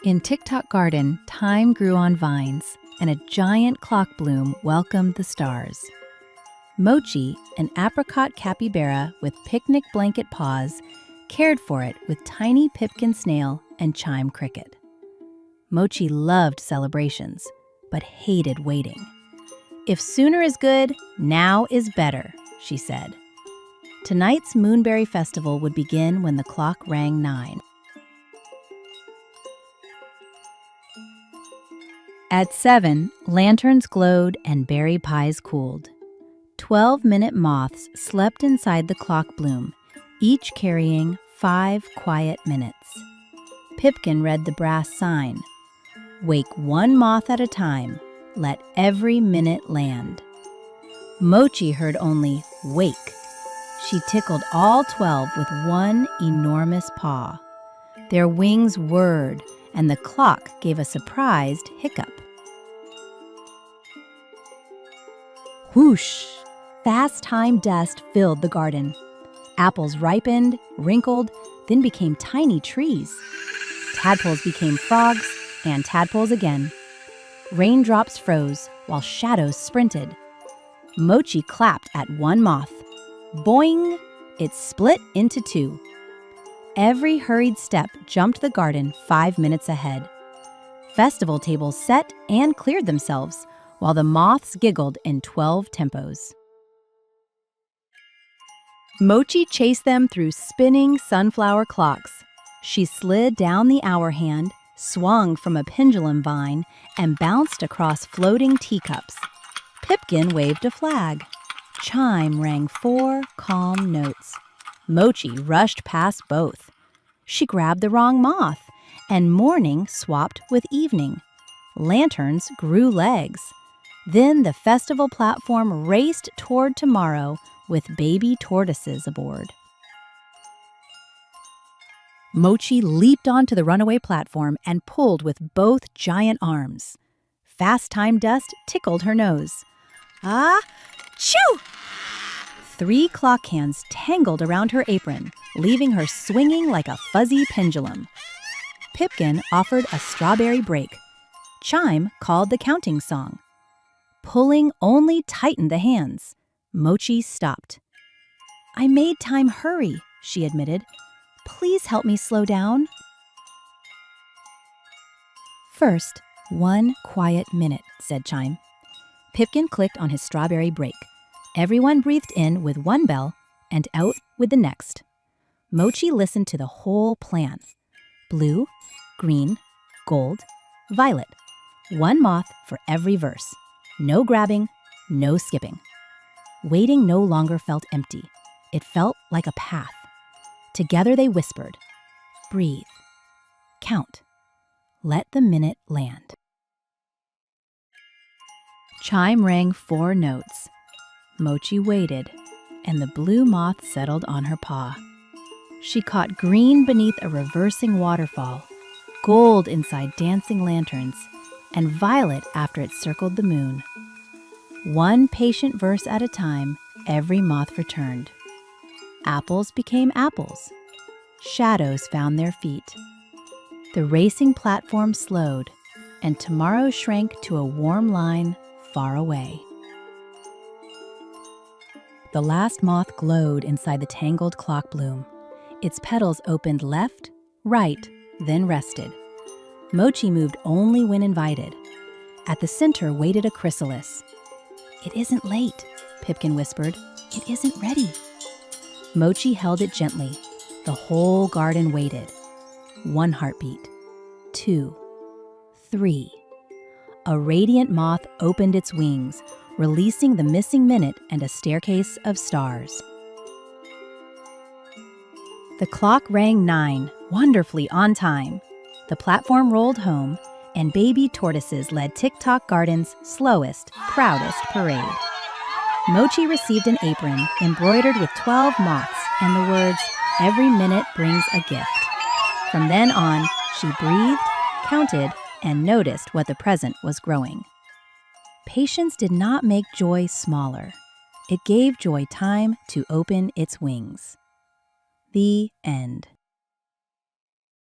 In Tick-Tock Garden, thyme grew on vines, and a giant clock bloom welcomed the stars. Mochi, an apricot capybara with picnic blanket paws, cared for it with tiny pipkin snail and chime cricket. Mochi loved celebrations, but hated waiting. "If sooner is good, now is better," she said. Tonight's Moonberry Festival would begin when the clock rang 9. At 7, lanterns glowed and berry pies cooled. 12 Minute Moths slept inside the clock bloom, each carrying 5 quiet minutes. Pipkin read the brass sign, "Wake one moth at a time, let every minute land." Mochi heard only "wake." She tickled all 12 with one enormous paw. Their wings whirred, and the clock gave a surprised hiccup. Whoosh! Fast time dust filled the garden. Apples ripened, wrinkled, then became tiny trees. Tadpoles became frogs, and tadpoles again. Raindrops froze while shadows sprinted. Mochi clapped at one moth. Boing! It split into 2. Every hurried step jumped the garden 5 minutes ahead. Festival tables set and cleared themselves, while the moths giggled in 12 tempos. Mochi chased them through spinning sunflower clocks. She slid down the hour hand, swung from a pendulum vine, and bounced across floating teacups. Pipkin waved a flag. Chime rang 4 calm notes. Mochi rushed past both. She grabbed the wrong moth, and morning swapped with evening. Lanterns grew legs. Then the festival platform raced toward tomorrow with baby tortoises aboard. Mochi leaped onto the runaway platform and pulled with both giant arms. Fast time dust tickled her nose. Ah! Choo! 3 clock hands tangled around her apron, leaving her swinging like a fuzzy pendulum. Pipkin offered a strawberry break. Chime called the counting song. Pulling only tightened the hands. Mochi stopped. "I made time hurry," she admitted. "Please help me slow down." "First, 1 quiet minute," said Chime. Pipkin clicked on his strawberry break. Everyone breathed in with one bell and out with the next. Mochi listened to the whole plan. Blue, green, gold, violet. 1 moth for every verse. No grabbing, no skipping. Waiting no longer felt empty. It felt like a path. Together they whispered, "Breathe. Count. Let the minute land." Chime rang 4 notes. Mochi waited, and the blue moth settled on her paw. She caught green beneath a reversing waterfall, gold inside dancing lanterns, and violet after it circled the moon. 1 patient verse at a time, every moth returned. Apples became apples. Shadows found their feet. The racing platform slowed, and tomorrow shrank to a warm line far away. The last moth glowed inside the tangled clock bloom. Its petals opened left, right, then rested. Mochi moved only when invited. At the center waited a chrysalis. "It isn't late," Pipkin whispered. "It isn't ready." Mochi held it gently. The whole garden waited. 1 heartbeat. 2. 3. A radiant moth opened its wings, releasing the missing minute and a staircase of stars. The clock rang 9, wonderfully on time. The platform rolled home, and baby tortoises led Tick-Tock Garden's slowest, proudest parade. Mochi received an apron embroidered with 12 moths and the words, "Every minute brings a gift." From then on, she breathed, counted, and noticed what the present was growing. Patience did not make joy smaller. It gave joy time to open its wings. The end.